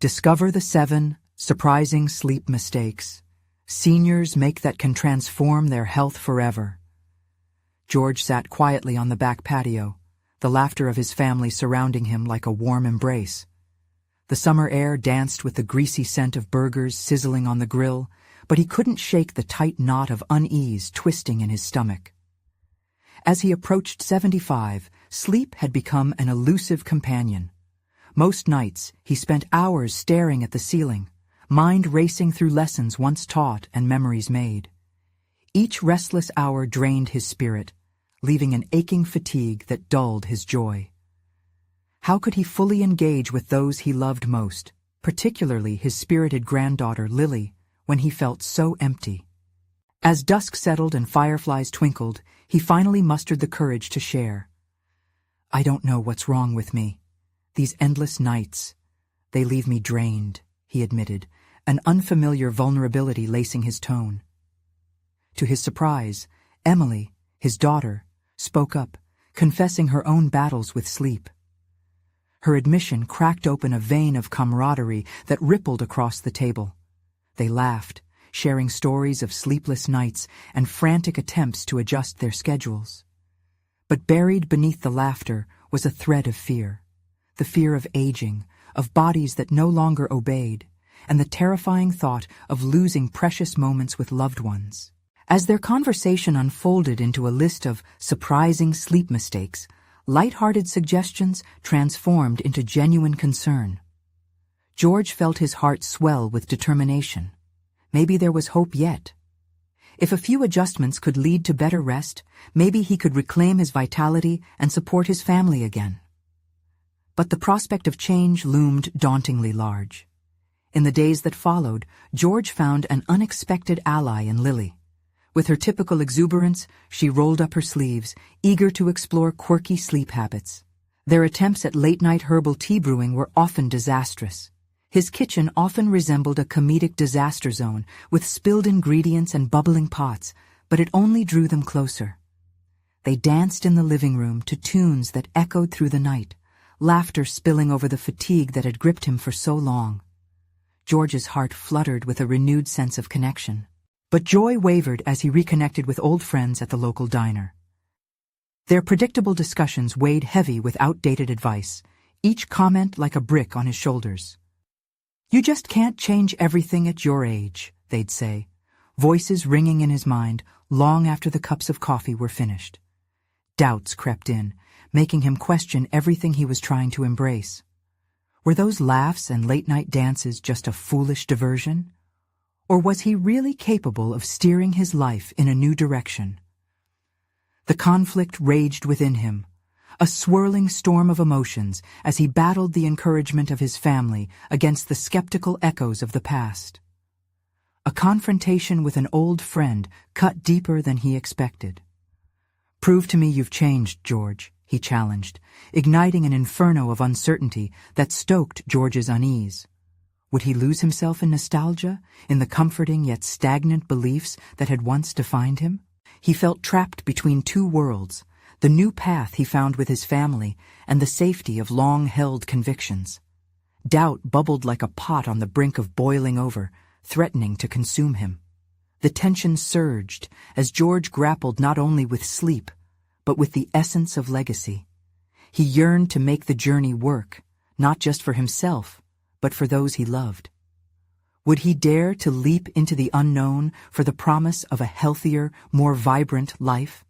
Discover the 7 surprising sleep mistakes seniors make that can transform their health forever. George sat quietly on the back patio, the laughter of his family surrounding him like a warm embrace. The summer air danced with the greasy scent of burgers sizzling on the grill, but he couldn't shake the tight knot of unease twisting in his stomach. As he approached 75, sleep had become an elusive companion. Most nights, he spent hours staring at the ceiling, mind racing through lessons once taught and memories made. Each restless hour drained his spirit, leaving an aching fatigue that dulled his joy. How could he fully engage with those he loved most, particularly his spirited granddaughter Lily, when he felt so empty? As dusk settled and fireflies twinkled, he finally mustered the courage to share. "I don't know what's wrong with me. These endless nights, they leave me drained," he admitted, an unfamiliar vulnerability lacing his tone. To his surprise, Emily, his daughter, spoke up, confessing her own battles with sleep. Her admission cracked open a vein of camaraderie that rippled across the table. They laughed, sharing stories of sleepless nights and frantic attempts to adjust their schedules. But buried beneath the laughter was a thread of fear. The fear of aging, of bodies that no longer obeyed, and the terrifying thought of losing precious moments with loved ones. As their conversation unfolded into a list of surprising sleep mistakes, light-hearted suggestions transformed into genuine concern. George felt his heart swell with determination. Maybe there was hope yet. If a few adjustments could lead to better rest, maybe he could reclaim his vitality and support his family again. But the prospect of change loomed dauntingly large. In the days that followed, George found an unexpected ally in Lily. With her typical exuberance, she rolled up her sleeves, eager to explore quirky sleep habits. Their attempts at late-night herbal tea brewing were often disastrous. His kitchen often resembled a comedic disaster zone, with spilled ingredients and bubbling pots, but it only drew them closer. They danced in the living room to tunes that echoed through the night, laughter spilling over the fatigue that had gripped him for so long. George's heart fluttered with a renewed sense of connection. But joy wavered as he reconnected with old friends at the local diner. Their predictable discussions weighed heavy with outdated advice, each comment like a brick on his shoulders. "You just can't change everything at your age," they'd say, voices ringing in his mind long after the cups of coffee were finished. Doubts crept in, making him question everything he was trying to embrace. Were those laughs and late-night dances just a foolish diversion? Or was he really capable of steering his life in a new direction? The conflict raged within him, a swirling storm of emotions as he battled the encouragement of his family against the skeptical echoes of the past. A confrontation with an old friend cut deeper than he expected. "Prove to me you've changed, George," he challenged, igniting an inferno of uncertainty that stoked George's unease. Would he lose himself in nostalgia, in the comforting yet stagnant beliefs that had once defined him? He felt trapped between two worlds, the new path he found with his family and the safety of long-held convictions. Doubt bubbled like a pot on the brink of boiling over, threatening to consume him. The tension surged as George grappled not only with sleep, but with the essence of legacy. He yearned to make the journey work, not just for himself, but for those he loved. Would he dare to leap into the unknown for the promise of a healthier, more vibrant life?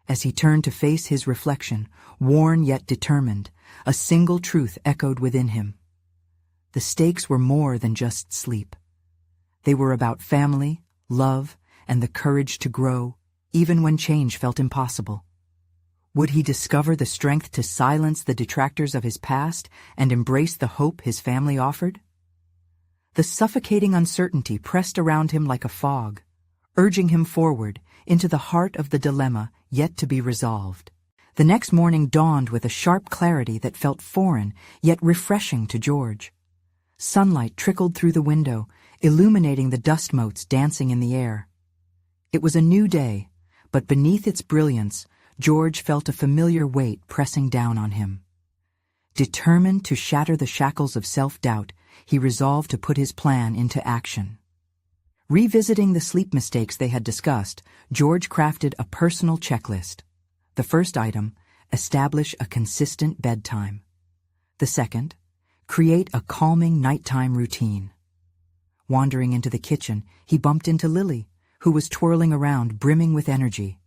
As he turned to face his reflection, worn yet determined, a single truth echoed within him. The stakes were more than just sleep. They were about family, love, and the courage to grow, even when change felt impossible. Would he discover the strength to silence the detractors of his past and embrace the hope his family offered? The suffocating uncertainty pressed around him like a fog, urging him forward into the heart of the dilemma yet to be resolved. The next morning dawned with a sharp clarity that felt foreign yet refreshing to George. Sunlight trickled through the window, illuminating the dust motes dancing in the air. It was a new day, but beneath its brilliance, George felt a familiar weight pressing down on him. Determined to shatter the shackles of self-doubt, he resolved to put his plan into action. Revisiting the sleep mistakes they had discussed, George crafted a personal checklist. The first item, establish a consistent bedtime. The second, create a calming nighttime routine. Wandering into the kitchen, he bumped into Lily, who was twirling around, brimming with energy.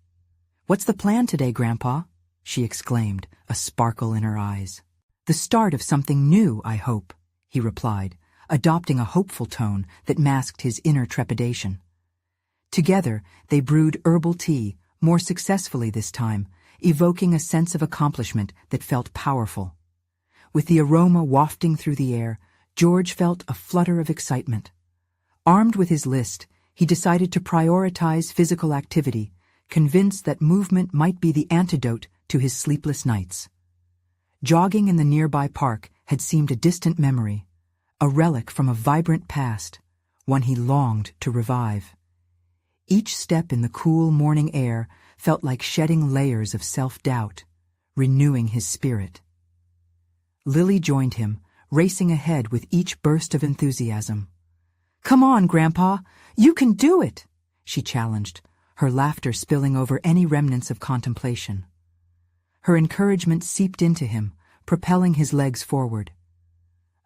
"What's the plan today, Grandpa?" she exclaimed, a sparkle in her eyes. "The start of something new, I hope," he replied, adopting a hopeful tone that masked his inner trepidation. Together, they brewed herbal tea, more successfully this time, evoking a sense of accomplishment that felt powerful. With the aroma wafting through the air, George felt a flutter of excitement. Armed with his list, he decided to prioritize physical activity, convinced that movement might be the antidote to his sleepless nights. Jogging in the nearby park had seemed a distant memory, a relic from a vibrant past, one he longed to revive. Each step in the cool morning air felt like shedding layers of self-doubt, renewing his spirit. Lily joined him, racing ahead with each burst of enthusiasm. "Come on, Grandpa, you can do it," she challenged, her laughter spilling over any remnants of contemplation. Her encouragement seeped into him, propelling his legs forward.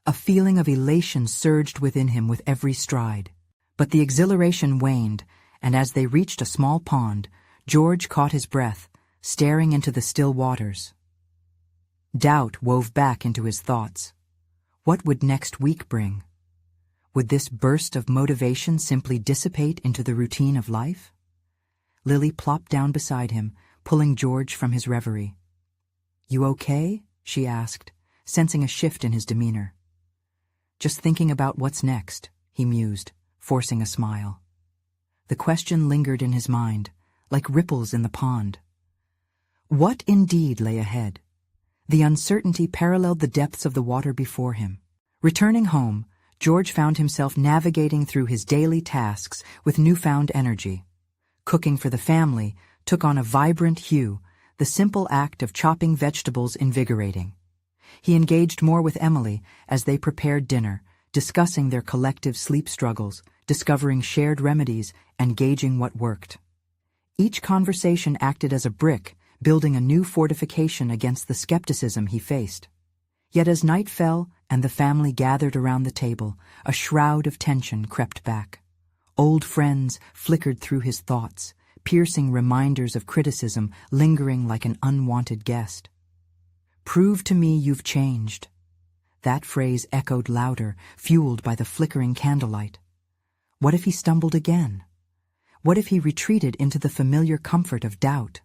A feeling of elation surged within him with every stride. But the exhilaration waned, and as they reached a small pond, George caught his breath, staring into the still waters. Doubt wove back into his thoughts. What would next week bring? Would this burst of motivation simply dissipate into the routine of life? Lily plopped down beside him, pulling George from his reverie. "You okay?" she asked, sensing a shift in his demeanor. "Just thinking about what's next," he mused, forcing a smile. The question lingered in his mind, like ripples in the pond. What indeed lay ahead? The uncertainty paralleled the depths of the water before him. Returning home, George found himself navigating through his daily tasks with newfound energy. Cooking for the family took on a vibrant hue, the simple act of chopping vegetables invigorating. He engaged more with Emily as they prepared dinner, discussing their collective sleep struggles, discovering shared remedies, and gauging what worked. Each conversation acted as a brick, building a new fortification against the skepticism he faced. Yet as night fell and the family gathered around the table, a shroud of tension crept back. Old friends flickered through his thoughts, piercing reminders of criticism lingering like an unwanted guest. "Prove to me you've changed." That phrase echoed louder, fueled by the flickering candlelight. What if he stumbled again? What if he retreated into the familiar comfort of doubt?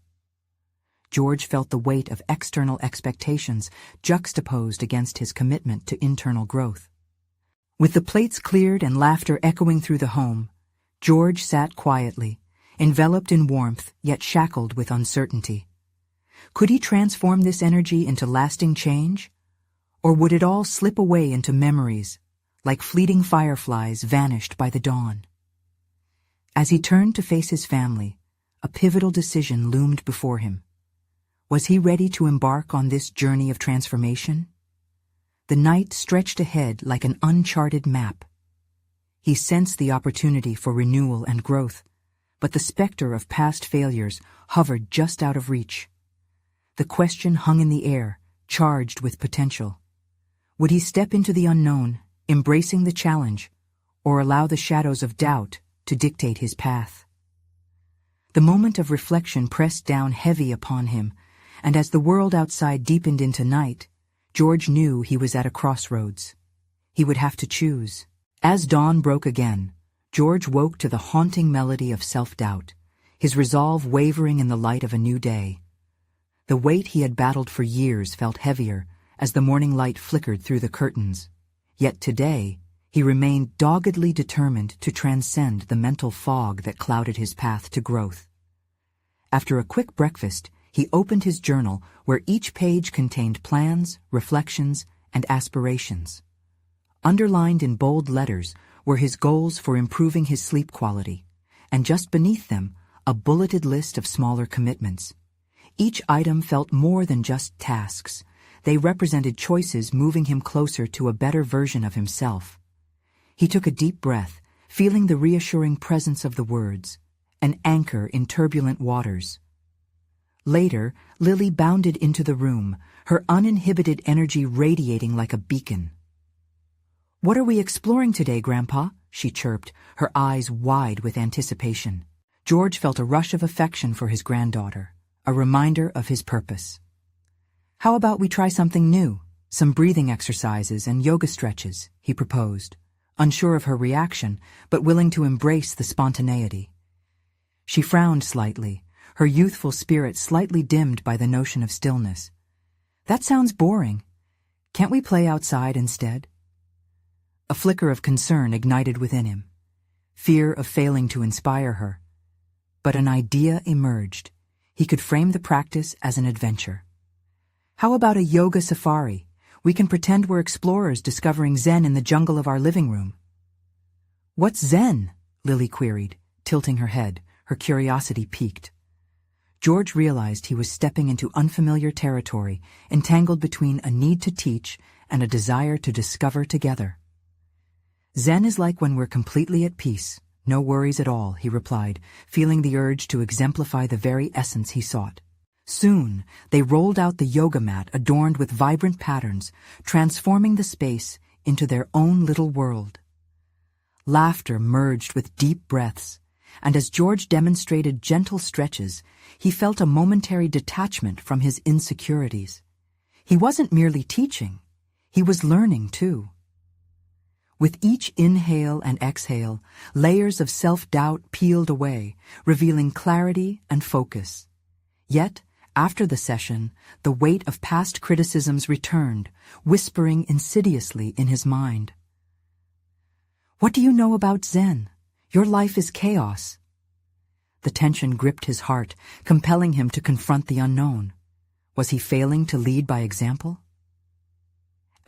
George felt the weight of external expectations juxtaposed against his commitment to internal growth. With the plates cleared and laughter echoing through the home, George sat quietly, enveloped in warmth yet shackled with uncertainty. Could he transform this energy into lasting change? Or would it all slip away into memories, like fleeting fireflies vanished by the dawn? As he turned to face his family, a pivotal decision loomed before him. Was he ready to embark on this journey of transformation? The night stretched ahead like an uncharted map. He sensed the opportunity for renewal and growth, but the specter of past failures hovered just out of reach. The question hung in the air, charged with potential. Would he step into the unknown, embracing the challenge, or allow the shadows of doubt to dictate his path? The moment of reflection pressed down heavy upon him, and as the world outside deepened into night, George knew he was at a crossroads. He would have to choose. As dawn broke again, George woke to the haunting melody of self-doubt, his resolve wavering in the light of a new day. The weight he had battled for years felt heavier as the morning light flickered through the curtains. Yet today, he remained doggedly determined to transcend the mental fog that clouded his path to growth. After a quick breakfast, he opened his journal where each page contained plans, reflections, and aspirations. Underlined in bold letters were his goals for improving his sleep quality, and just beneath them, a bulleted list of smaller commitments. Each item felt more than just tasks. They represented choices moving him closer to a better version of himself. He took a deep breath, feeling the reassuring presence of the words, an anchor in turbulent waters. Later, Lily bounded into the room, her uninhibited energy radiating like a beacon. "What are we exploring today, Grandpa?" she chirped, her eyes wide with anticipation. George felt a rush of affection for his granddaughter, a reminder of his purpose. "How about we try something new? Some breathing exercises and yoga stretches," he proposed, unsure of her reaction, but willing to embrace the spontaneity. She frowned slightly, her youthful spirit slightly dimmed by the notion of stillness. "That sounds boring. Can't we play outside instead?" A flicker of concern ignited within him, fear of failing to inspire her. But an idea emerged. He could frame the practice as an adventure. "How about a yoga safari? We can pretend we're explorers discovering Zen in the jungle of our living room." "What's Zen?" Lily queried, tilting her head, her curiosity piqued. George realized he was stepping into unfamiliar territory, entangled between a need to teach and a desire to discover together. "Zen is like when we're completely at peace, no worries at all," he replied, feeling the urge to exemplify the very essence he sought. Soon, they rolled out the yoga mat adorned with vibrant patterns, transforming the space into their own little world. Laughter merged with deep breaths, and as George demonstrated gentle stretches, he felt a momentary detachment from his insecurities. He wasn't merely teaching, he was learning too. With each inhale and exhale, layers of self-doubt peeled away, revealing clarity and focus. Yet, after the session, the weight of past criticisms returned, whispering insidiously in his mind. "What do you know about Zen? Your life is chaos." The tension gripped his heart, compelling him to confront the unknown. Was he failing to lead by example?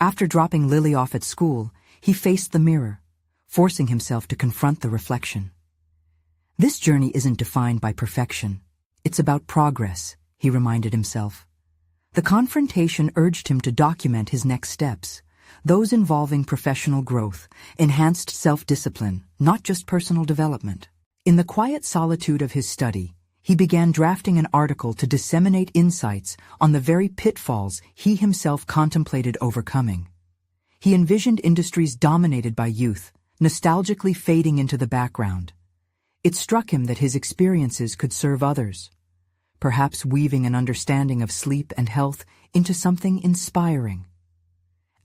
After dropping Lily off at school, he faced the mirror, forcing himself to confront the reflection. This journey isn't defined by perfection. It's about progress, he reminded himself. The confrontation urged him to document his next steps, those involving professional growth, enhanced self-discipline, not just personal development. In the quiet solitude of his study, he began drafting an article to disseminate insights on the very pitfalls he himself contemplated overcoming. He envisioned industries dominated by youth, nostalgically fading into the background. It struck him that his experiences could serve others, perhaps weaving an understanding of sleep and health into something inspiring.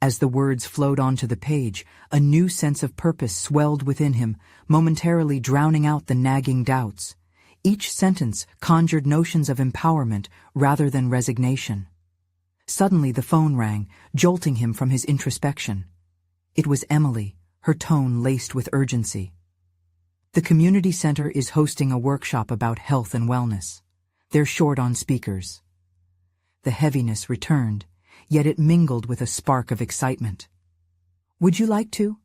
As the words flowed onto the page, a new sense of purpose swelled within him, momentarily drowning out the nagging doubts. Each sentence conjured notions of empowerment rather than resignation. Suddenly the phone rang, jolting him from his introspection. It was Emily, her tone laced with urgency. "The community center is hosting a workshop about health and wellness. They're short on speakers." The heaviness returned, yet it mingled with a spark of excitement. "Would you like to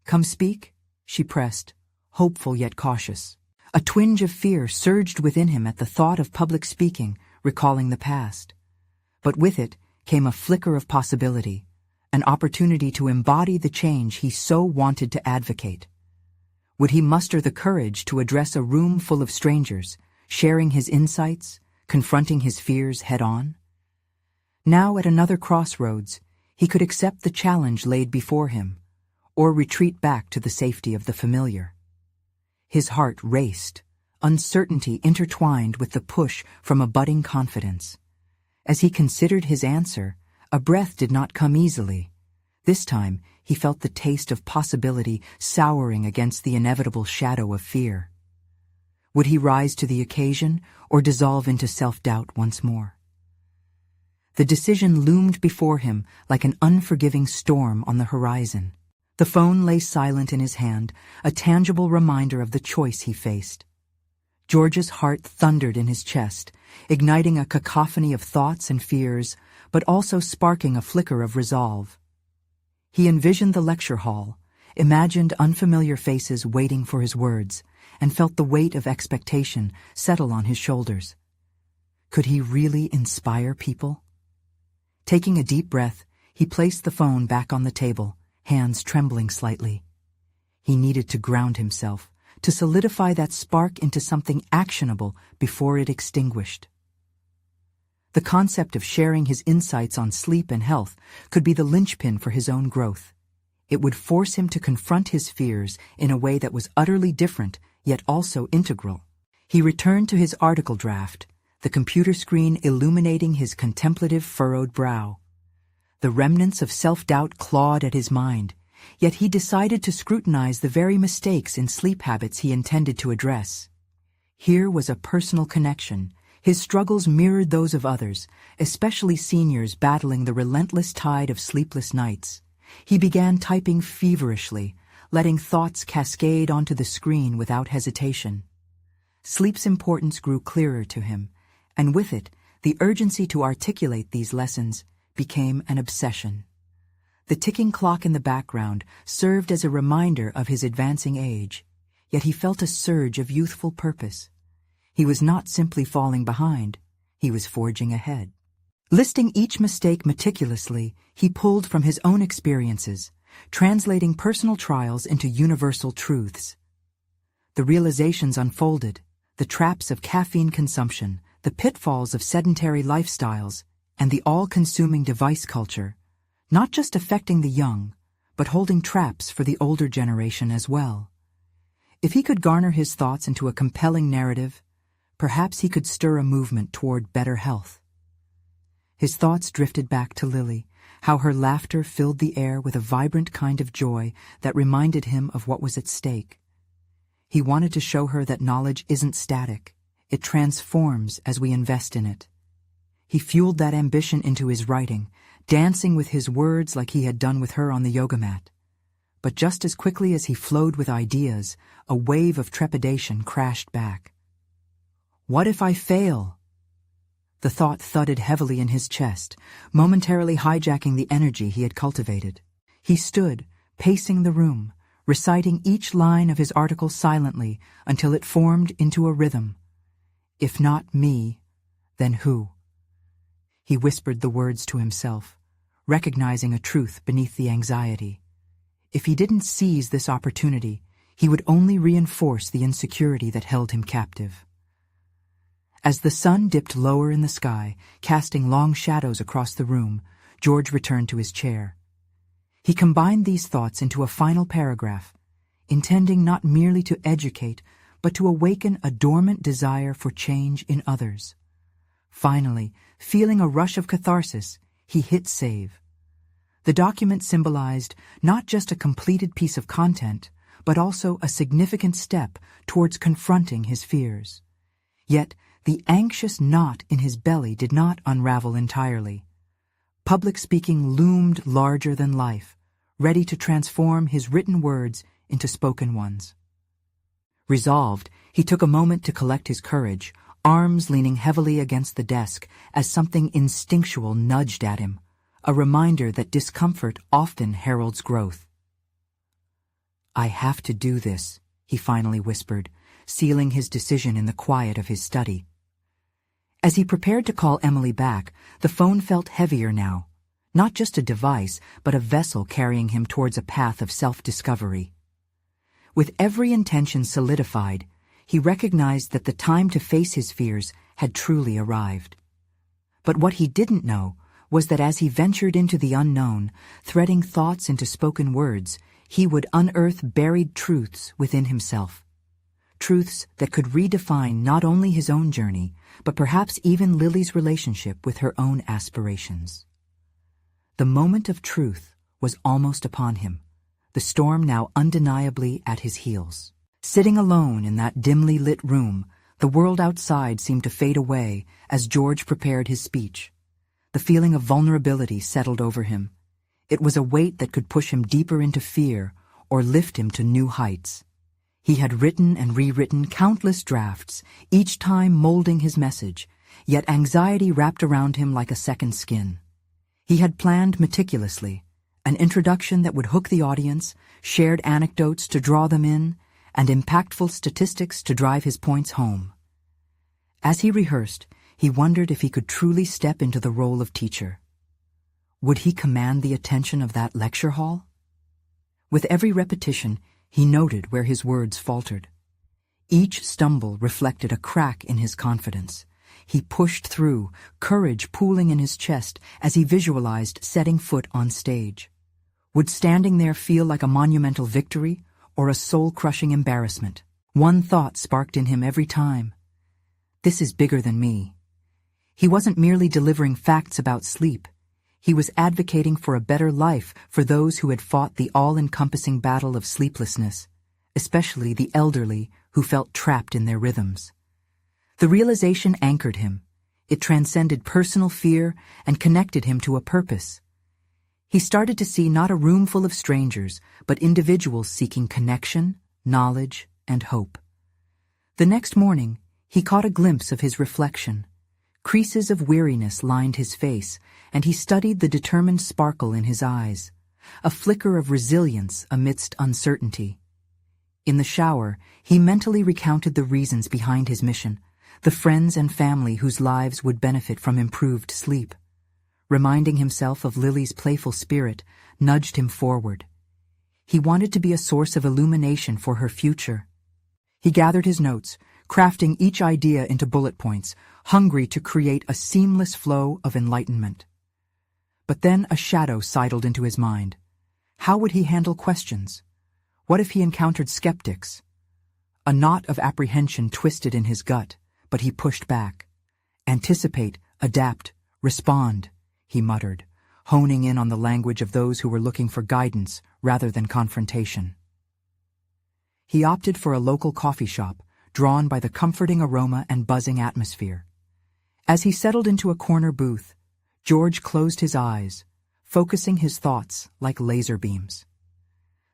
come speak?" she pressed, hopeful yet cautious. A twinge of fear surged within him at the thought of public speaking, recalling the past. But with it came a flicker of possibility, an opportunity to embody the change he so wanted to advocate. Would he muster the courage to address a room full of strangers, sharing his insights, confronting his fears head-on? Now at another crossroads, he could accept the challenge laid before him, or retreat back to the safety of the familiar. His heart raced, uncertainty intertwined with the push from a budding confidence. As he considered his answer, a breath did not come easily. This time, he felt the taste of possibility souring against the inevitable shadow of fear. Would he rise to the occasion or dissolve into self-doubt once more? The decision loomed before him like an unforgiving storm on the horizon. The phone lay silent in his hand, a tangible reminder of the choice he faced. George's heart thundered in his chest, igniting a cacophony of thoughts and fears, but also sparking a flicker of resolve. He envisioned the lecture hall, imagined unfamiliar faces waiting for his words, and felt the weight of expectation settle on his shoulders. Could he really inspire people? Taking a deep breath, he placed the phone back on the table, hands trembling slightly. He needed to ground himself, to solidify that spark into something actionable before it extinguished. The concept of sharing his insights on sleep and health could be the linchpin for his own growth. It would force him to confront his fears in a way that was utterly different, yet also integral. He returned to his article draft, the computer screen illuminating his contemplative furrowed brow. The remnants of self-doubt clawed at his mind, yet he decided to scrutinize the very mistakes in sleep habits he intended to address. Here was a personal connection. His struggles mirrored those of others, especially seniors battling the relentless tide of sleepless nights. He began typing feverishly, letting thoughts cascade onto the screen without hesitation. Sleep's importance grew clearer to him, and with it, the urgency to articulate these lessons became an obsession. The ticking clock in the background served as a reminder of his advancing age, yet he felt a surge of youthful purpose. He was not simply falling behind, he was forging ahead. Listing each mistake meticulously, he pulled from his own experiences, translating personal trials into universal truths. The realizations unfolded, the traps of caffeine consumption, the pitfalls of sedentary lifestyles, and the all-consuming device culture, not just affecting the young, but holding traps for the older generation as well. If he could garner his thoughts into a compelling narrative, perhaps he could stir a movement toward better health. His thoughts drifted back to Lily, how her laughter filled the air with a vibrant kind of joy that reminded him of what was at stake. He wanted to show her that knowledge isn't static, it transforms as we invest in it. He fueled that ambition into his writing, dancing with his words like he had done with her on the yoga mat. But just as quickly as he flowed with ideas, a wave of trepidation crashed back. What if I fail? The thought thudded heavily in his chest, momentarily hijacking the energy he had cultivated. He stood, pacing the room, reciting each line of his article silently until it formed into a rhythm. If not me, then who? He whispered the words to himself, recognizing a truth beneath the anxiety. If he didn't seize this opportunity, he would only reinforce the insecurity that held him captive. As the sun dipped lower in the sky, casting long shadows across the room, George returned to his chair. He combined these thoughts into a final paragraph, intending not merely to educate, but to awaken a dormant desire for change in others. Finally, feeling a rush of catharsis, he hit save. The document symbolized not just a completed piece of content, but also a significant step towards confronting his fears. Yet, the anxious knot in his belly did not unravel entirely. Public speaking loomed larger than life, ready to transform his written words into spoken ones. Resolved, he took a moment to collect his courage, arms leaning heavily against the desk as something instinctual nudged at him, a reminder that discomfort often heralds growth. I have to do this, he finally whispered, sealing his decision in the quiet of his study. As he prepared to call Emily back, the phone felt heavier now, not just a device, but a vessel carrying him towards a path of self-discovery. With every intention solidified, he recognized that the time to face his fears had truly arrived. But what he didn't know was that as he ventured into the unknown, threading thoughts into spoken words, he would unearth buried truths within himself. Truths that could redefine not only his own journey, but perhaps even Lily's relationship with her own aspirations. The moment of truth was almost upon him, the storm now undeniably at his heels. Sitting alone in that dimly lit room, the world outside seemed to fade away as George prepared his speech. The feeling of vulnerability settled over him. It was a weight that could push him deeper into fear or lift him to new heights. He had written and rewritten countless drafts, each time molding his message, yet anxiety wrapped around him like a second skin. He had planned meticulously, an introduction that would hook the audience, shared anecdotes to draw them in, and impactful statistics to drive his points home. As he rehearsed, he wondered if he could truly step into the role of teacher. Would he command the attention of that lecture hall? With every repetition, he noted where his words faltered. Each stumble reflected a crack in his confidence. He pushed through, courage pooling in his chest as he visualized setting foot on stage. Would standing there feel like a monumental victory or a soul-crushing embarrassment? One thought sparked in him every time. This is bigger than me. He wasn't merely delivering facts about sleep. He was advocating for a better life for those who had fought the all-encompassing battle of sleeplessness, especially the elderly who felt trapped in their rhythms. The realization anchored him. It transcended personal fear and connected him to a purpose. He started to see not a room full of strangers, but individuals seeking connection, knowledge, and hope. The next morning, he caught a glimpse of his reflection. Creases of weariness lined his face, and he studied the determined sparkle in his eyes, a flicker of resilience amidst uncertainty. In the shower, he mentally recounted the reasons behind his mission, the friends and family whose lives would benefit from improved sleep. Reminding himself of Lily's playful spirit nudged him forward. He wanted to be a source of illumination for her future. He gathered his notes, crafting each idea into bullet points, hungry to create a seamless flow of enlightenment. But then a shadow sidled into his mind. How would he handle questions? What if he encountered skeptics? A knot of apprehension twisted in his gut, but he pushed back. Anticipate, adapt, respond, he muttered, honing in on the language of those who were looking for guidance rather than confrontation. He opted for a local coffee shop, drawn by the comforting aroma and buzzing atmosphere. As he settled into a corner booth, George closed his eyes, focusing his thoughts like laser beams.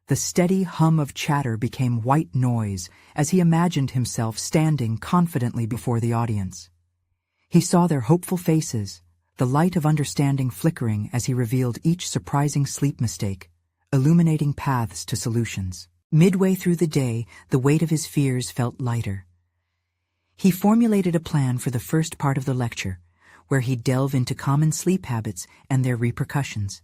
The steady hum of chatter became white noise as he imagined himself standing confidently before the audience. He saw their hopeful faces, the light of understanding flickering as he revealed each surprising sleep mistake, illuminating paths to solutions. Midway through the day, the weight of his fears felt lighter. He formulated a plan for the first part of the lecture, where he'd delve into common sleep habits and their repercussions.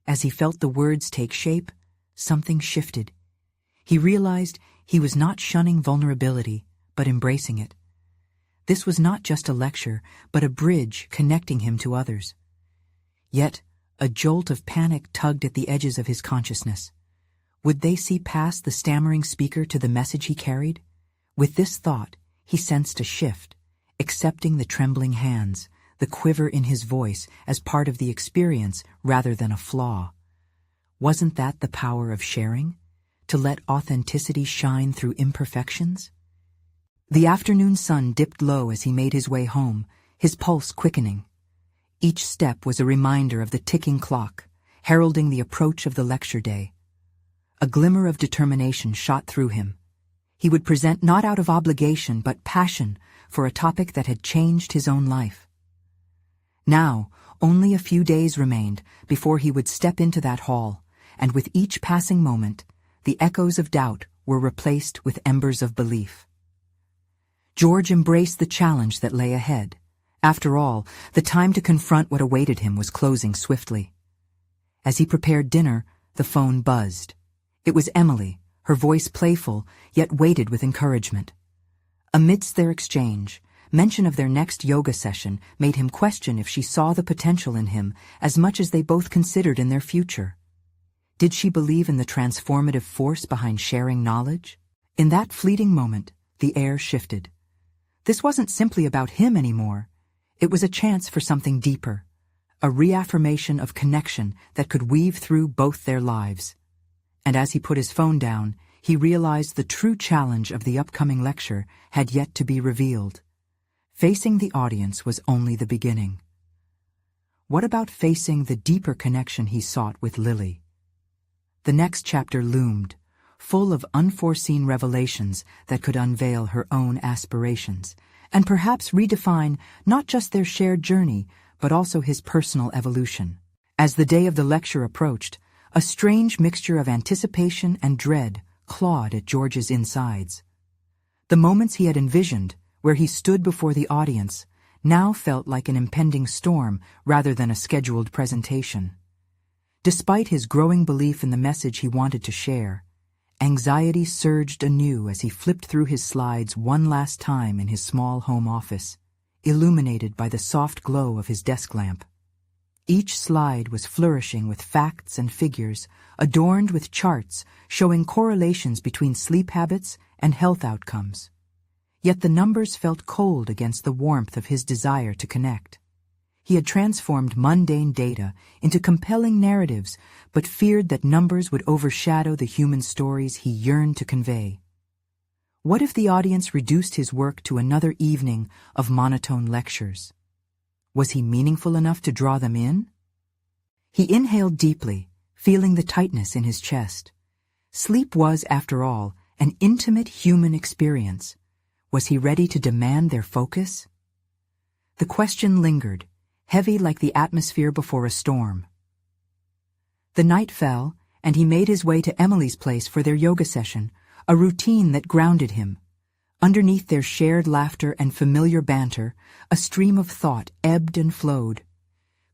As he felt the words take shape, something shifted. He realized he was not shunning vulnerability, but embracing it. This was not just a lecture, but a bridge connecting him to others. Yet, a jolt of panic tugged at the edges of his consciousness. Would they see past the stammering speaker to the message he carried? With this thought, he sensed a shift, accepting the trembling hands, the quiver in his voice as part of the experience rather than a flaw. Wasn't that the power of sharing? To let authenticity shine through imperfections? The afternoon sun dipped low as he made his way home, his pulse quickening. Each step was a reminder of the ticking clock, heralding the approach of the lecture day. A glimmer of determination shot through him. He would present not out of obligation but passion for a topic that had changed his own life. Now, only a few days remained before he would step into that hall, and with each passing moment, the echoes of doubt were replaced with embers of belief. George embraced the challenge that lay ahead. After all, the time to confront what awaited him was closing swiftly. As he prepared dinner, the phone buzzed. It was Emily, her voice playful, yet weighted with encouragement. Amidst their exchange, mention of their next yoga session made him question if she saw the potential in him as much as they both considered in their future. Did she believe in the transformative force behind sharing knowledge? In that fleeting moment, the air shifted. This wasn't simply about him anymore. It was a chance for something deeper, a reaffirmation of connection that could weave through both their lives. And as he put his phone down, he realized the true challenge of the upcoming lecture had yet to be revealed. Facing the audience was only the beginning. What about facing the deeper connection he sought with Lily? The next chapter loomed, full of unforeseen revelations that could unveil her own aspirations, and perhaps redefine not just their shared journey, but also his personal evolution. As the day of the lecture approached, a strange mixture of anticipation and dread clawed at George's insides. The moments he had envisioned, where he stood before the audience, now felt like an impending storm rather than a scheduled presentation. Despite his growing belief in the message he wanted to share, anxiety surged anew as he flipped through his slides one last time in his small home office, illuminated by the soft glow of his desk lamp. Each slide was flourishing with facts and figures, adorned with charts showing correlations between sleep habits and health outcomes. Yet the numbers felt cold against the warmth of his desire to connect. He had transformed mundane data into compelling narratives, but feared that numbers would overshadow the human stories he yearned to convey. What if the audience reduced his work to another evening of monotone lectures? Was he meaningful enough to draw them in? He inhaled deeply, feeling the tightness in his chest. Sleep was, after all, an intimate human experience. Was he ready to demand their focus? The question lingered, heavy like the atmosphere before a storm. The night fell, and he made his way to Emily's place for their yoga session, a routine that grounded him. Underneath their shared laughter and familiar banter, a stream of thought ebbed and flowed.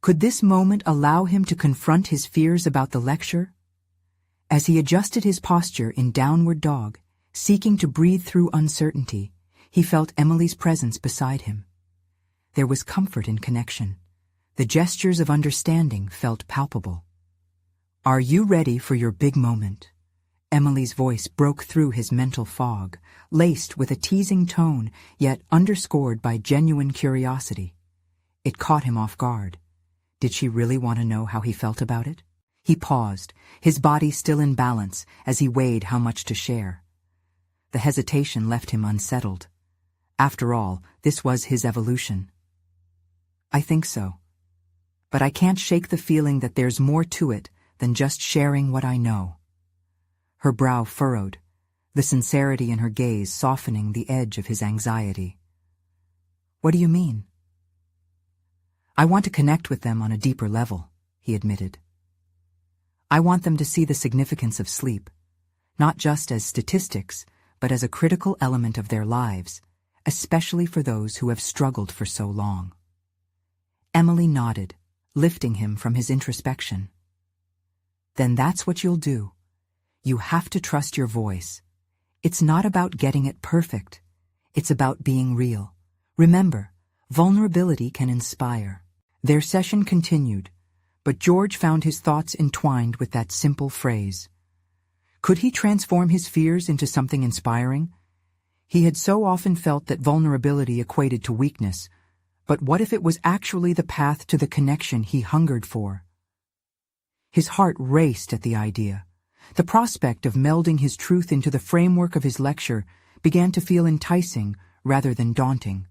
Could this moment allow him to confront his fears about the lecture? As he adjusted his posture in downward dog, seeking to breathe through uncertainty, he felt Emily's presence beside him. There was comfort in connection. The gestures of understanding felt palpable. "Are you ready for your big moment?" Emily's voice broke through his mental fog, laced with a teasing tone, yet underscored by genuine curiosity. It caught him off guard. Did she really want to know how he felt about it? He paused, his body still in balance, as he weighed how much to share. The hesitation left him unsettled. After all, this was his evolution. "I think so. But I can't shake the feeling that there's more to it than just sharing what I know." Her brow furrowed, the sincerity in her gaze softening the edge of his anxiety. "What do you mean?" "I want to connect with them on a deeper level," he admitted. "I want them to see the significance of sleep, not just as statistics, but as a critical element of their lives, especially for those who have struggled for so long." Emily nodded, lifting him from his introspection. "Then that's what you'll do. You have to trust your voice. It's not about getting it perfect. It's about being real. Remember, vulnerability can inspire." Their session continued, but George found his thoughts entwined with that simple phrase. Could he transform his fears into something inspiring? He had so often felt that vulnerability equated to weakness, but what if it was actually the path to the connection he hungered for? His heart raced at the idea. The prospect of melding his truth into the framework of his lecture began to feel enticing rather than daunting.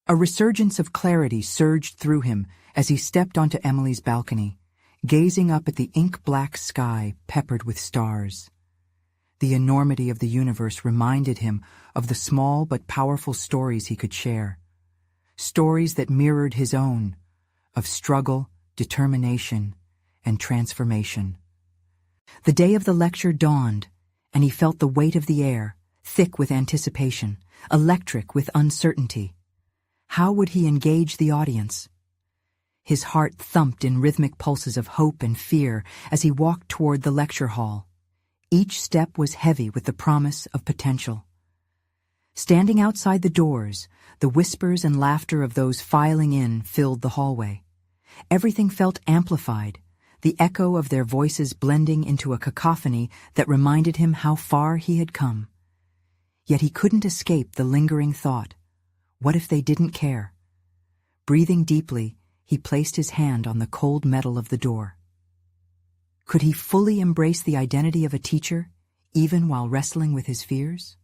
A resurgence of clarity surged through him as he stepped onto Emily's balcony, gazing up at the ink-black sky peppered with stars. The enormity of the universe reminded him of the small but powerful stories he could share. Stories that mirrored his own, of struggle, determination, and transformation. The day of the lecture dawned, and he felt the weight of the air, thick with anticipation, electric with uncertainty. How would he engage the audience? His heart thumped in rhythmic pulses of hope and fear as he walked toward the lecture hall. Each step was heavy with the promise of potential. Standing outside the doors, the whispers and laughter of those filing in filled the hallway. Everything felt amplified, the echo of their voices blending into a cacophony that reminded him how far he had come. Yet he couldn't escape the lingering thought, what if they didn't care? Breathing deeply, he placed his hand on the cold metal of the door. Could he fully embrace the identity of a teacher, even while wrestling with his fears?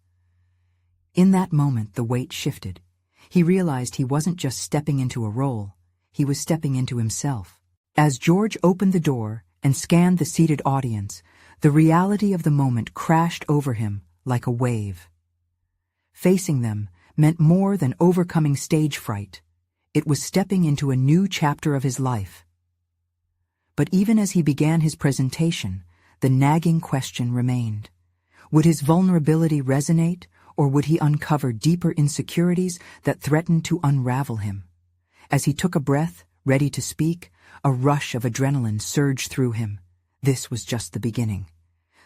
In that moment, the weight shifted. He realized he wasn't just stepping into a role, he was stepping into himself. As George opened the door and scanned the seated audience, the reality of the moment crashed over him like a wave. Facing them meant more than overcoming stage fright. It was stepping into a new chapter of his life. But even as he began his presentation, the nagging question remained. Would his vulnerability resonate, or would he uncover deeper insecurities that threatened to unravel him? As he took a breath, ready to speak, a rush of adrenaline surged through him. This was just the beginning.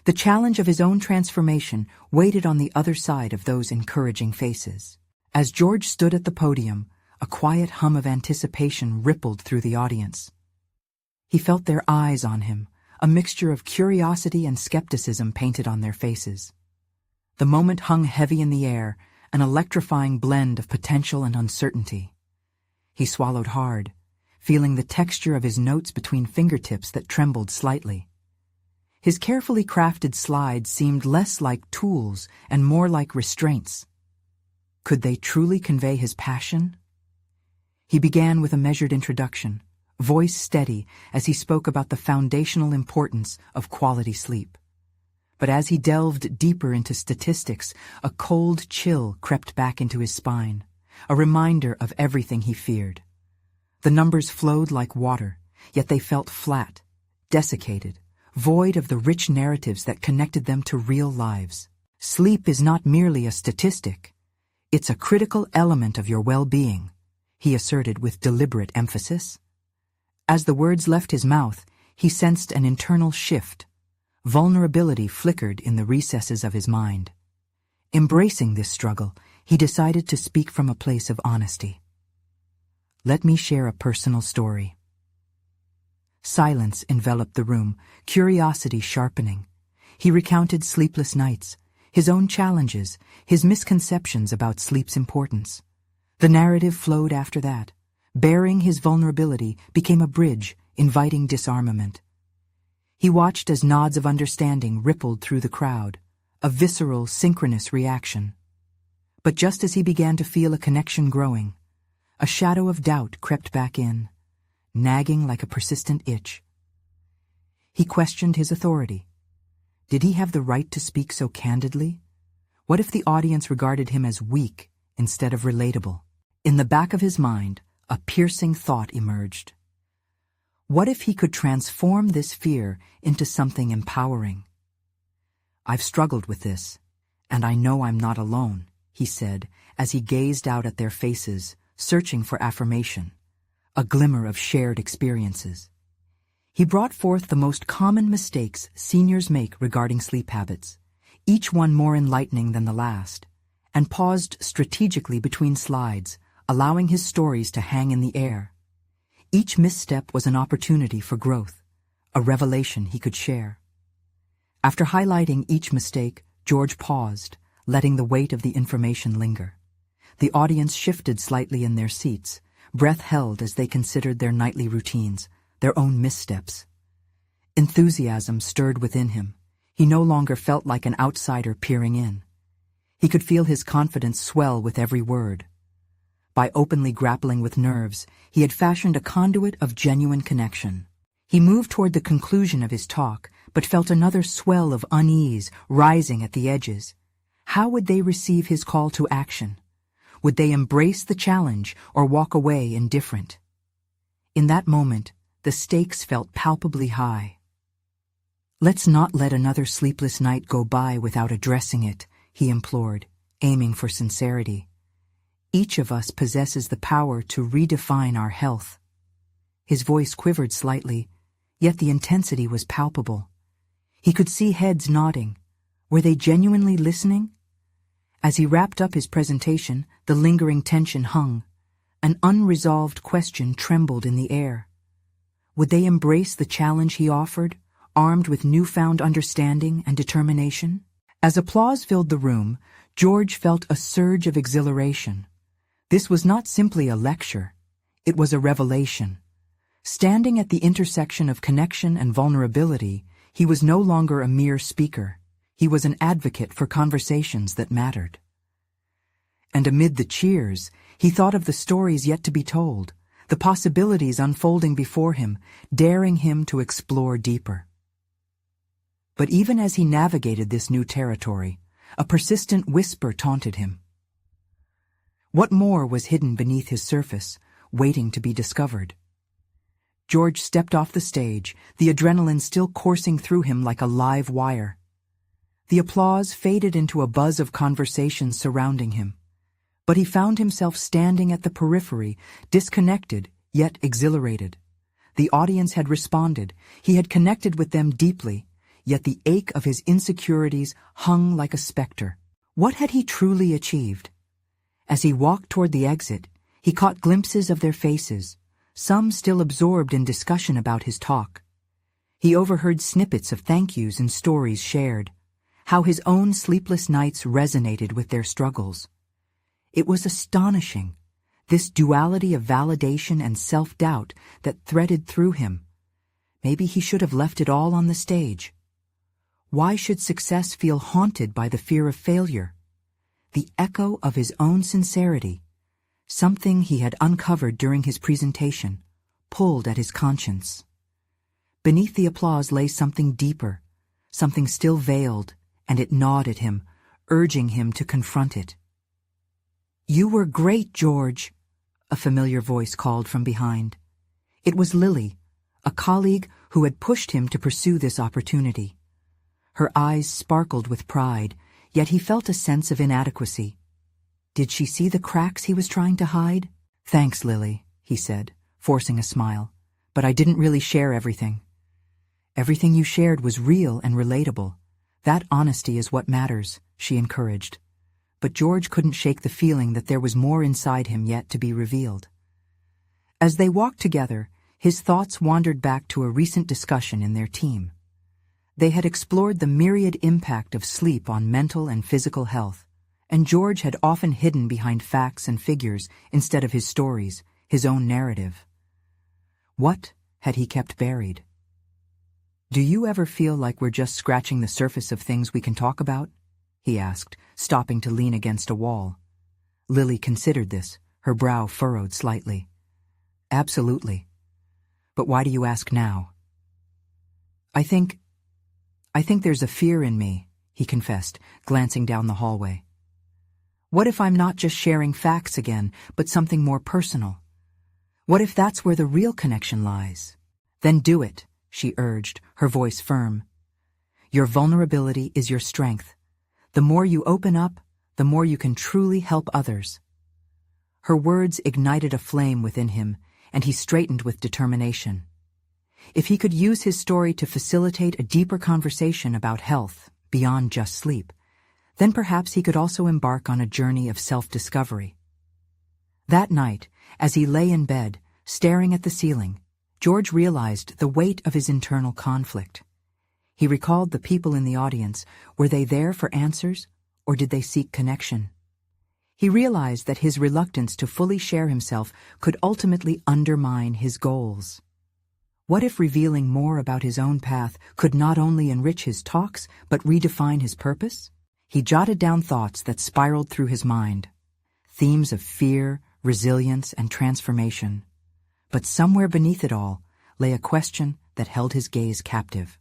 The challenge of his own transformation waited on the other side of those encouraging faces. As George stood at the podium, a quiet hum of anticipation rippled through the audience. He felt their eyes on him, a mixture of curiosity and skepticism painted on their faces. The moment hung heavy in the air, an electrifying blend of potential and uncertainty. He swallowed hard, feeling the texture of his notes between fingertips that trembled slightly. His carefully crafted slides seemed less like tools and more like restraints. Could they truly convey his passion? He began with a measured introduction, voice steady as he spoke about the foundational importance of quality sleep. But as he delved deeper into statistics, a cold chill crept back into his spine, a reminder of everything he feared. The numbers flowed like water, yet they felt flat, desiccated, void of the rich narratives that connected them to real lives. Sleep is not merely a statistic. It's a critical element of your well-being, he asserted with deliberate emphasis. As the words left his mouth, he sensed an internal shift. Vulnerability flickered in the recesses of his mind. Embracing this struggle, he decided to speak from a place of honesty. Let me share a personal story. Silence enveloped the room, curiosity sharpening. He recounted sleepless nights, his own challenges, his misconceptions about sleep's importance. The narrative flowed after that. Bearing his vulnerability became a bridge, inviting disarmament. He watched as nods of understanding rippled through the crowd, a visceral, synchronous reaction. But just as he began to feel a connection growing, a shadow of doubt crept back in, nagging like a persistent itch. He questioned his authority. Did he have the right to speak so candidly? What if the audience regarded him as weak instead of relatable? In the back of his mind, a piercing thought emerged. What if he could transform this fear into something empowering? I've struggled with this, and I know I'm not alone, he said as he gazed out at their faces, searching for affirmation, a glimmer of shared experiences. He brought forth the most common mistakes seniors make regarding sleep habits, each one more enlightening than the last, and paused strategically between slides, allowing his stories to hang in the air. Each misstep was an opportunity for growth, a revelation he could share. After highlighting each mistake, George paused, letting the weight of the information linger. The audience shifted slightly in their seats, breath held as they considered their nightly routines, their own missteps. Enthusiasm stirred within him. He no longer felt like an outsider peering in. He could feel his confidence swell with every word. By openly grappling with nerves, he had fashioned a conduit of genuine connection. He moved toward the conclusion of his talk, but felt another swell of unease rising at the edges. How would they receive his call to action? Would they embrace the challenge or walk away indifferent? In that moment, the stakes felt palpably high. Let's not let another sleepless night go by without addressing it, he implored, aiming for sincerity. Each of us possesses the power to redefine our health. His voice quivered slightly, yet the intensity was palpable. He could see heads nodding. Were they genuinely listening? As he wrapped up his presentation, the lingering tension hung. An unresolved question trembled in the air. Would they embrace the challenge he offered, armed with newfound understanding and determination? As applause filled the room, George felt a surge of exhilaration. This was not simply a lecture. It was a revelation. Standing at the intersection of connection and vulnerability, he was no longer a mere speaker. He was an advocate for conversations that mattered. And amid the cheers, he thought of the stories yet to be told, the possibilities unfolding before him, daring him to explore deeper. But even as he navigated this new territory, a persistent whisper taunted him. What more was hidden beneath his surface, waiting to be discovered? George stepped off the stage, the adrenaline still coursing through him like a live wire. The applause faded into a buzz of conversation surrounding him. But he found himself standing at the periphery, disconnected, yet exhilarated. The audience had responded. He had connected with them deeply, yet the ache of his insecurities hung like a specter. What had he truly achieved? As he walked toward the exit, he caught glimpses of their faces, some still absorbed in discussion about his talk. He overheard snippets of thank yous and stories shared, how his own sleepless nights resonated with their struggles. It was astonishing, this duality of validation and self-doubt that threaded through him. Maybe he should have left it all on the stage. Why should success feel haunted by the fear of failure? The echo of his own sincerity, something he had uncovered during his presentation, pulled at his conscience. Beneath the applause lay something deeper, something still veiled, and it gnawed at him, urging him to confront it. "You were great, George," a familiar voice called from behind. It was Lily, a colleague who had pushed him to pursue this opportunity. Her eyes sparkled with pride, yet he felt a sense of inadequacy. Did she see the cracks he was trying to hide? "Thanks, Lily," he said, forcing a smile, "but I didn't really share everything." "Everything you shared was real and relatable. That honesty is what matters," she encouraged. But George couldn't shake the feeling that there was more inside him yet to be revealed. As they walked together, his thoughts wandered back to a recent discussion in their team. They had explored the myriad impact of sleep on mental and physical health, and George had often hidden behind facts and figures instead of his stories, his own narrative. What had he kept buried? "Do you ever feel like we're just scratching the surface of things we can talk about?" he asked, stopping to lean against a wall. Lily considered this, her brow furrowed slightly. "Absolutely. But why do you ask now?" I think there's a fear in me," he confessed, glancing down the hallway. "What if I'm not just sharing facts again, but something more personal? What if that's where the real connection lies?" "Then do it," she urged, her voice firm. "Your vulnerability is your strength. The more you open up, the more you can truly help others." Her words ignited a flame within him, and he straightened with determination. If he could use his story to facilitate a deeper conversation about health, beyond just sleep, then perhaps he could also embark on a journey of self-discovery. That night, as he lay in bed, staring at the ceiling, George realized the weight of his internal conflict. He recalled the people in the audience. Were they there for answers, or did they seek connection? He realized that his reluctance to fully share himself could ultimately undermine his goals. What if revealing more about his own path could not only enrich his talks, but redefine his purpose? He jotted down thoughts that spiraled through his mind, themes of fear, resilience, and transformation. But somewhere beneath it all lay a question that held his gaze captive.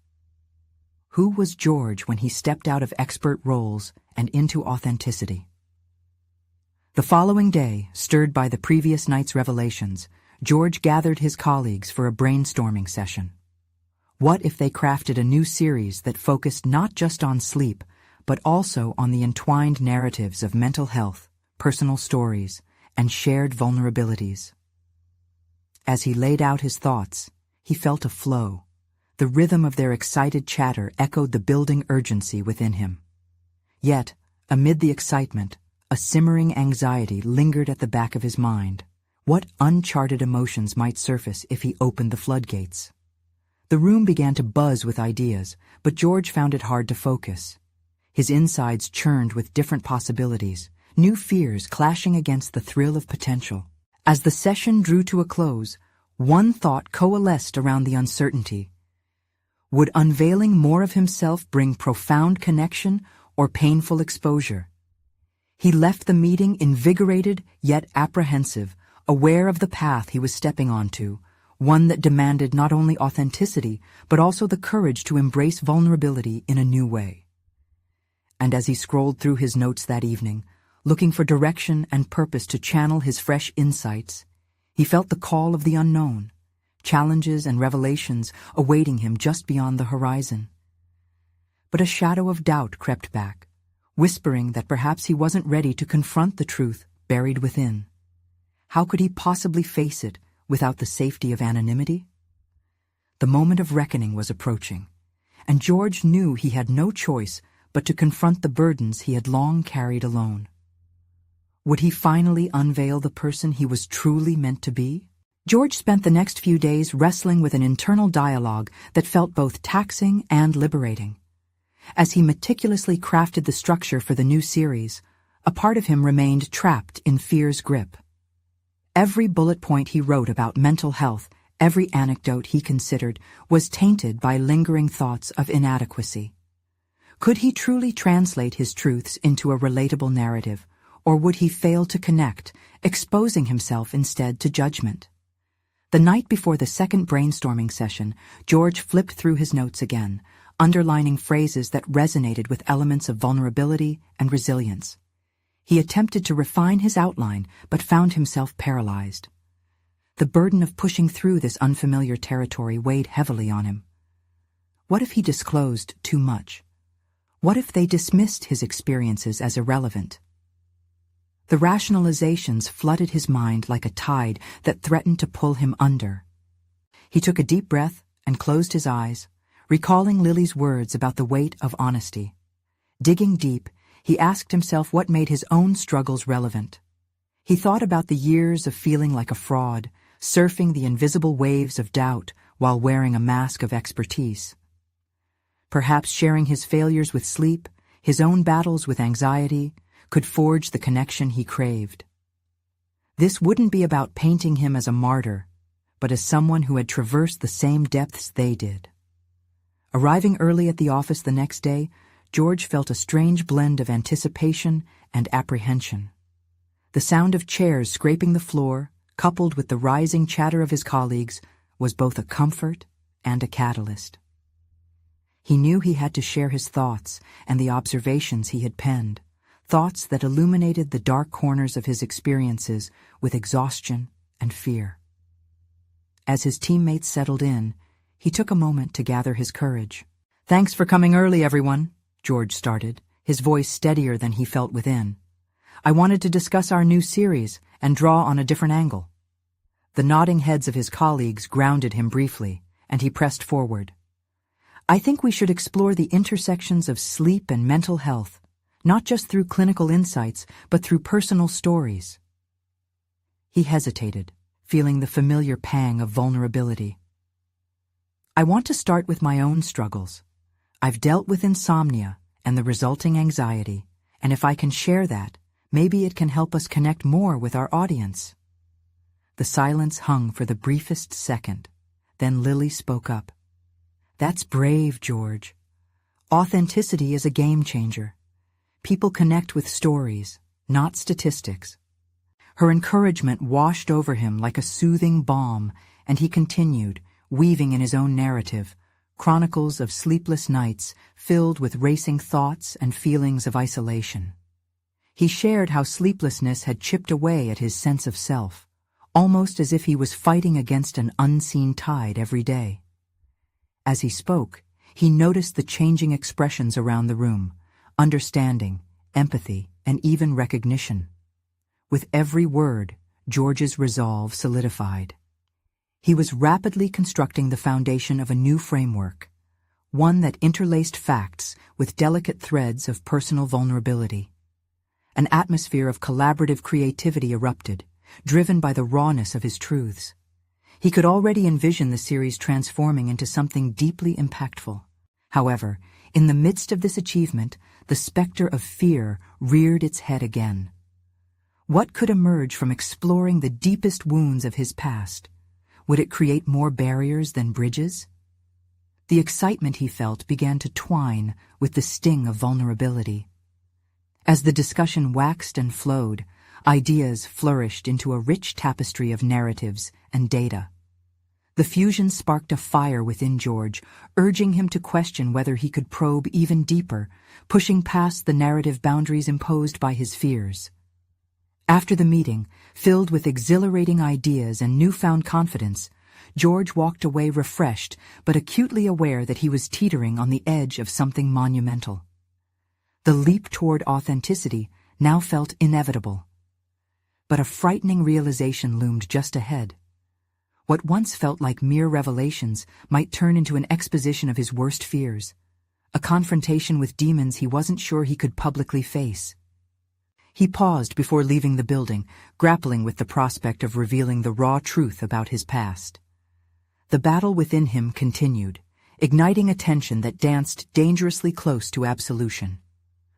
Who was George when he stepped out of expert roles and into authenticity? The following day, stirred by the previous night's revelations, George gathered his colleagues for a brainstorming session. What if they crafted a new series that focused not just on sleep, but also on the entwined narratives of mental health, personal stories, and shared vulnerabilities? As he laid out his thoughts, he felt a flow. The rhythm of their excited chatter echoed the building urgency within him. Yet, amid the excitement, a simmering anxiety lingered at the back of his mind. What uncharted emotions might surface if he opened the floodgates? The room began to buzz with ideas, but George found it hard to focus. His insides churned with different possibilities, new fears clashing against the thrill of potential. As the session drew to a close, one thought coalesced around the uncertainty. Would unveiling more of himself bring profound connection or painful exposure? He left the meeting invigorated yet apprehensive, aware of the path he was stepping onto, one that demanded not only authenticity, but also the courage to embrace vulnerability in a new way. And as he scrolled through his notes that evening, looking for direction and purpose to channel his fresh insights, he felt the call of the unknown, challenges and revelations awaiting him just beyond the horizon. but a shadow of doubt crept back, whispering that perhaps he wasn't ready to confront the truth buried within. How could he possibly face it without the safety of anonymity? The moment of reckoning was approaching, and George knew he had no choice but to confront the burdens he had long carried alone. Would he finally unveil the person he was truly meant to be? George spent the next few days wrestling with an internal dialogue that felt both taxing and liberating. As he meticulously crafted the structure for the new series, a part of him remained trapped in fear's grip. Every bullet point he wrote about mental health, every anecdote he considered, was tainted by lingering thoughts of inadequacy. Could he truly translate his truths into a relatable narrative, or would he fail to connect, exposing himself instead to judgment? The night before the second brainstorming session, George flipped through his notes again, underlining phrases that resonated with elements of vulnerability and resilience. He attempted to refine his outline, but found himself paralyzed. The burden of pushing through this unfamiliar territory weighed heavily on him. What if he disclosed too much? What if they dismissed his experiences as irrelevant? The rationalizations flooded his mind like a tide that threatened to pull him under. He took a deep breath and closed his eyes, recalling Lily's words about the weight of honesty. Digging deep, he asked himself what made his own struggles relevant. He thought about the years of feeling like a fraud, surfing the invisible waves of doubt while wearing a mask of expertise. Perhaps sharing his failures with sleep, his own battles with anxiety, could forge the connection he craved. This wouldn't be about painting him as a martyr, but as someone who had traversed the same depths they did. Arriving early at the office the next day, George felt a strange blend of anticipation and apprehension. The sound of chairs scraping the floor, coupled with the rising chatter of his colleagues, was both a comfort and a catalyst. He knew he had to share his thoughts and the observations he had penned, thoughts that illuminated the dark corners of his experiences with exhaustion and fear. As his teammates settled in, he took a moment to gather his courage. "Thanks for coming early, everyone," George started, his voice steadier than he felt within. "I wanted to discuss our new series and draw on a different angle." The nodding heads of his colleagues grounded him briefly, and he pressed forward. "I think we should explore the intersections of sleep and mental health, not just through clinical insights, but through personal stories." He hesitated, feeling the familiar pang of vulnerability. "I want to start with my own struggles. I've dealt with insomnia and the resulting anxiety, and if I can share that, maybe it can help us connect more with our audience." The silence hung for the briefest second. Then Lily spoke up. "That's brave, George. Authenticity is a game changer. People connect with stories, not statistics." Her encouragement washed over him like a soothing balm, and he continued, weaving in his own narrative, chronicles of sleepless nights filled with racing thoughts and feelings of isolation. He shared how sleeplessness had chipped away at his sense of self, almost as if he was fighting against an unseen tide every day. As he spoke, he noticed the changing expressions around the room, understanding, empathy, and even recognition. With every word, George's resolve solidified. He was rapidly constructing the foundation of a new framework, one that interlaced facts with delicate threads of personal vulnerability. An atmosphere of collaborative creativity erupted, driven by the rawness of his truths. He could already envision the series transforming into something deeply impactful. However, in the midst of this achievement, the specter of fear reared its head again. What could emerge from exploring the deepest wounds of his past? Would it create more barriers than bridges? The excitement he felt began to twine with the sting of vulnerability. As the discussion waxed and flowed, ideas flourished into a rich tapestry of narratives and data. The fusion sparked a fire within George, urging him to question whether he could probe even deeper, pushing past the narrative boundaries imposed by his fears. After the meeting, filled with exhilarating ideas and newfound confidence, George walked away refreshed but acutely aware that he was teetering on the edge of something monumental. The leap toward authenticity now felt inevitable. But a frightening realization loomed just ahead. What once felt like mere revelations might turn into an exposition of his worst fears, a confrontation with demons he wasn't sure he could publicly face. He paused before leaving the building, grappling with the prospect of revealing the raw truth about his past. The battle within him continued, igniting a tension that danced dangerously close to absolution.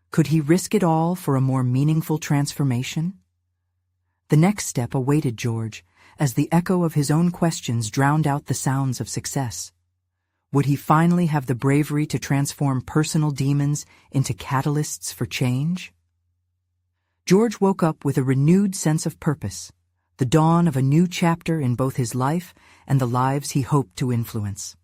Could he risk it all for a more meaningful transformation? The next step awaited George, as the echo of his own questions drowned out the sounds of success. Would he finally have the bravery to transform personal demons into catalysts for change? George woke up with a renewed sense of purpose, the dawn of a new chapter in both his life and the lives he hoped to influence.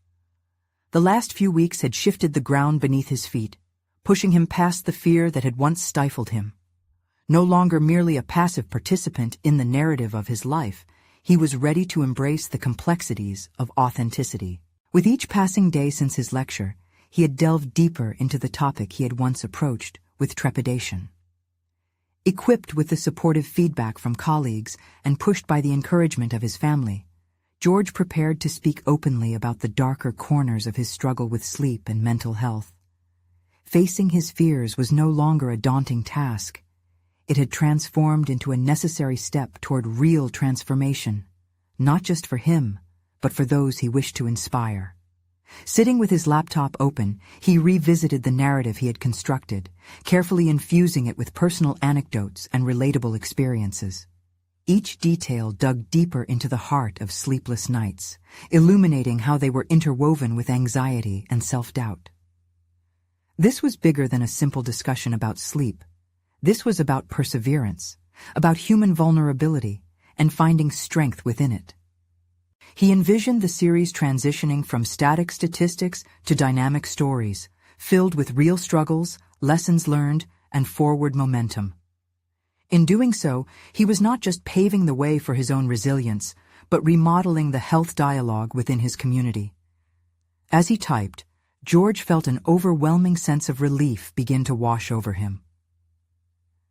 The last few weeks had shifted the ground beneath his feet, pushing him past the fear that had once stifled him. No longer merely a passive participant in the narrative of his life, he was ready to embrace the complexities of authenticity. With each passing day since his lecture, he had delved deeper into the topic he had once approached with trepidation. Equipped with the supportive feedback from colleagues and pushed by the encouragement of his family, George prepared to speak openly about the darker corners of his struggle with sleep and mental health. Facing his fears was no longer a daunting task. It had transformed into a necessary step toward real transformation, not just for him, but for those he wished to inspire. Sitting with his laptop open, he revisited the narrative he had constructed, carefully infusing it with personal anecdotes and relatable experiences. Each detail dug deeper into the heart of sleepless nights, illuminating how they were interwoven with anxiety and self-doubt. This was bigger than a simple discussion about sleep. This was about perseverance, about human vulnerability, and finding strength within it. He envisioned the series transitioning from static statistics to dynamic stories, filled with real struggles, lessons learned, and forward momentum. In doing so, he was not just paving the way for his own resilience, but remodeling the health dialogue within his community. As he typed, George felt an overwhelming sense of relief begin to wash over him.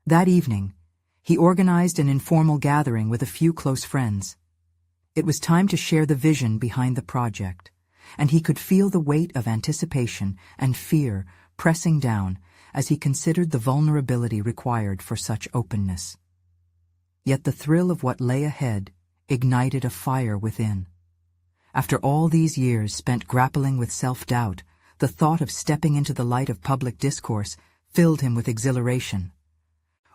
That evening, he organized an informal gathering with a few close friends. It was time to share the vision behind the project, and he could feel the weight of anticipation and fear pressing down as he considered the vulnerability required for such openness. Yet the thrill of what lay ahead ignited a fire within. After all these years spent grappling with self-doubt, the thought of stepping into the light of public discourse filled him with exhilaration.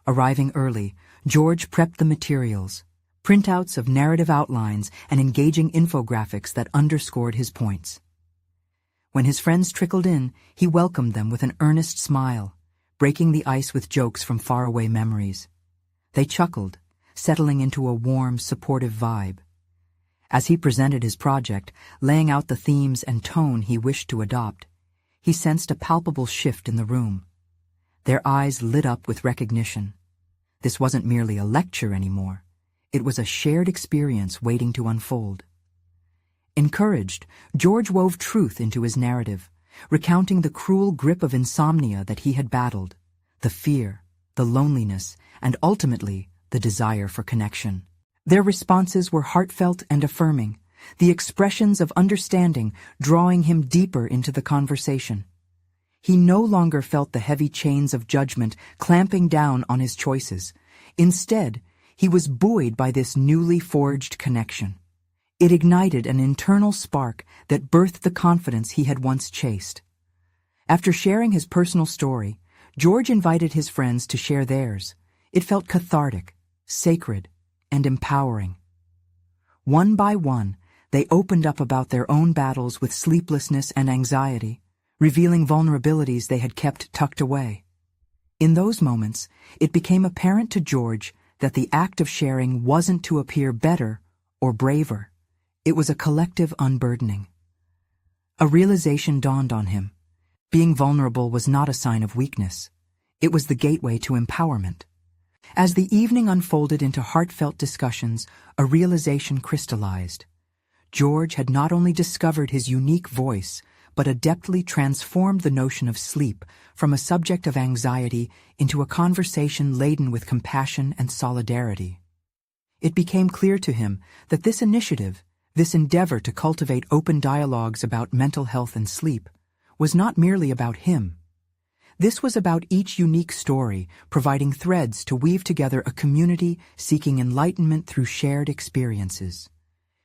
Arriving early, George prepped the materials, printouts of narrative outlines and engaging infographics that underscored his points. When his friends trickled in, he welcomed them with an earnest smile, breaking the ice with jokes from faraway memories. They chuckled, settling into a warm, supportive vibe. As he presented his project, laying out the themes and tone he wished to adopt, he sensed a palpable shift in the room. Their eyes lit up with recognition. This wasn't merely a lecture anymore. It was a shared experience waiting to unfold. Encouraged, George wove truth into his narrative, recounting the cruel grip of insomnia that he had battled, the fear, the loneliness, and ultimately the desire for connection. Their responses were heartfelt and affirming, the expressions of understanding drawing him deeper into the conversation. He no longer felt the heavy chains of judgment clamping down on his choices. Instead, he was buoyed by this newly forged connection. It ignited an internal spark that birthed the confidence he had once chased. After sharing his personal story, George invited his friends to share theirs. It felt cathartic, sacred, and empowering. One by one, they opened up about their own battles with sleeplessness and anxiety, revealing vulnerabilities they had kept tucked away. In those moments, it became apparent to George that the act of sharing wasn't to appear better or braver. It was a collective unburdening. A realization dawned on him. Being vulnerable was not a sign of weakness. It was the gateway to empowerment. As the evening unfolded into heartfelt discussions, a realization crystallized. George had not only discovered his unique voice, but adeptly transformed the notion of sleep from a subject of anxiety into a conversation laden with compassion and solidarity. It became clear to him that this initiative, this endeavor to cultivate open dialogues about mental health and sleep, was not merely about him. This was about each unique story, providing threads to weave together a community seeking enlightenment through shared experiences.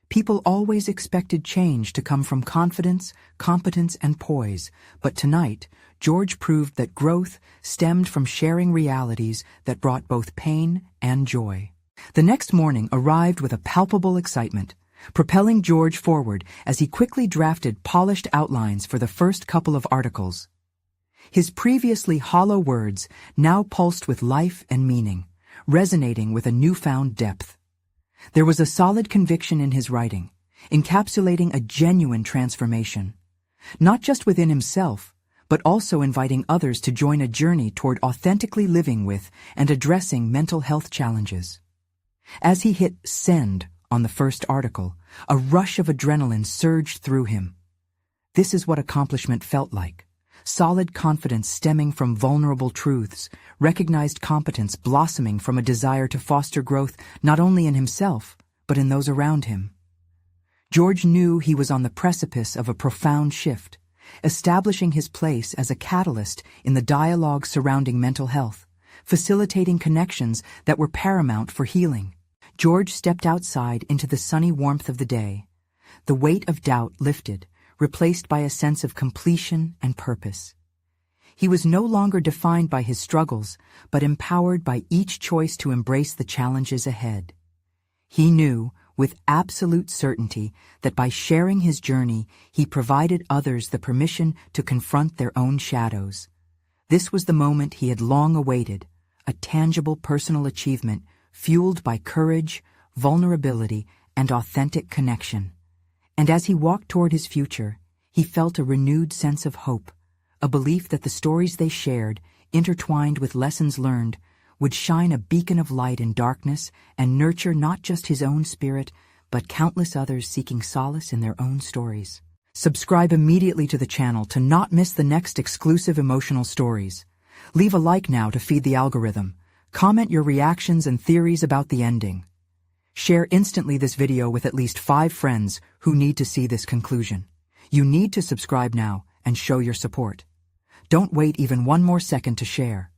People always expected change to come from confidence, competence, and poise, but tonight, George proved that growth stemmed from sharing realities that brought both pain and joy. The next morning arrived with a palpable excitement, propelling George forward as he quickly drafted polished outlines for the first couple of articles. His previously hollow words now pulsed with life and meaning, resonating with a newfound depth. There was a solid conviction in his writing, encapsulating a genuine transformation, not just within himself, but also inviting others to join a journey toward authentically living with and addressing mental health challenges. As he hit send on the first article, a rush of adrenaline surged through him. This is what accomplishment felt like. Solid confidence stemming from vulnerable truths, recognized competence blossoming from a desire to foster growth not only in himself, but in those around him. George knew he was on the precipice of a profound shift, establishing his place as a catalyst in the dialogue surrounding mental health, facilitating connections that were paramount for healing. George stepped outside into the sunny warmth of the day. The weight of doubt lifted, replaced by a sense of completion and purpose. He was no longer defined by his struggles, but empowered by each choice to embrace the challenges ahead. He knew, with absolute certainty, that by sharing his journey, he provided others the permission to confront their own shadows. This was the moment he had long awaited, a tangible personal achievement fueled by courage, vulnerability, and authentic connection. And as he walked toward his future, he felt a renewed sense of hope, a belief that the stories they shared, intertwined with lessons learned, would shine a beacon of light in darkness and nurture not just his own spirit, but countless others seeking solace in their own stories. Subscribe immediately to the channel to not miss the next exclusive emotional stories. Leave a like now to feed the algorithm. Comment your reactions and theories about the ending. Share instantly this video with at least 5 friends who need to see this conclusion. You need to subscribe now and show your support. Don't wait even one more second to share.